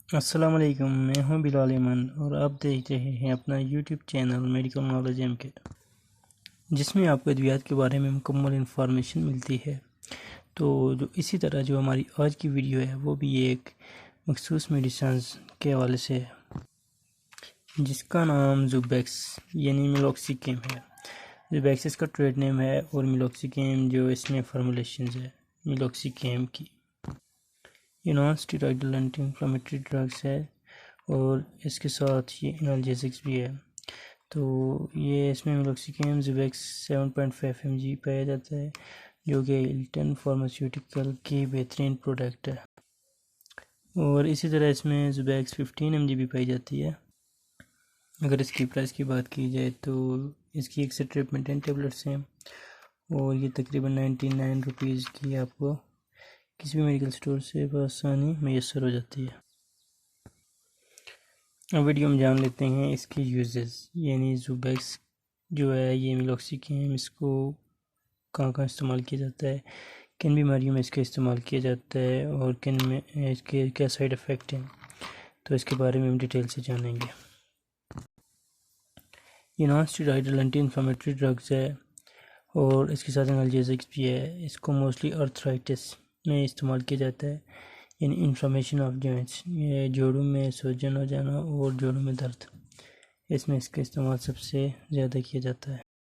السلام علیکم، میں ہوں بلال ایمن اور آپ دیکھ رہے ہیں اپنا YouTube channel medical knowledge M K, جس میں آپ کو ادویات کے بارے میں مکمل انفارمیشن ملتی ہے۔ تو اسی طرح جو ہماری آج کی ویڈیو ہے وہ بھی ایک مخصوص میڈیسنز کے حوالے سے ہے، جس کا نام زوبیکس یعنی میلوکسیکیم ہے۔ زوبیکس اس کا ٹریڈ نیم ہے اور میلوکسیکیم جو اس میں فارمولیشنز ہے میلوکسیکیم کی۔ یہ نان اسٹیرائڈل اینٹی انفلامیٹری ڈرگس ہے اور اس کے ساتھ یہ انالجیسکس بھی ہے۔ تو یہ اس میں میلوکسیکیم زوبیکس 7.5 mg پایا جاتا ہے، جو کہ الٹن فارماسیوٹیکل کی بہترین پروڈکٹ ہے، اور اسی طرح اس میں زوبیکس 15 mg بھی پائی جاتی ہے۔ اگر اس کی پرائس کی بات کی جائے تو اس کی 1 ٹرپ میں 10 ٹیبلٹس ہیں اور یہ تقریباً 99 روپیز کی آپ کو کسی بھی میڈیکل سٹور سے بآسانی میسر ہو جاتی ہے۔ اب ویڈیو میں جان لیتے ہیں اس کے یوزز، یعنی زوبیکس جو ہے یہ میلوکسیکیم، اس کو کہاں کہاں استعمال کیا جاتا ہے، کن بیماریوں میں اس کا استعمال کیا جاتا ہے اور کن میں اس کے کیا سائیڈ افیکٹ ہیں، تو اس کے بارے میں ہم ڈیٹیل سے جانیں گے۔ یہ نان اسٹیرائڈل اینٹی انفلامیٹری ڈرگز ہے اور اس کے ساتھ انالجیسکس بھی ہے۔ اس کو موسٹلی آرتھرائٹس میں استعمال کیا جاتا ہے، یعنی انفلامیشن آف جوائنٹس، یہ جوڑوں میں سوجن ہو جانا اور جوڑوں میں درد، اس میں اس کا استعمال سب سے زیادہ کیا جاتا ہے۔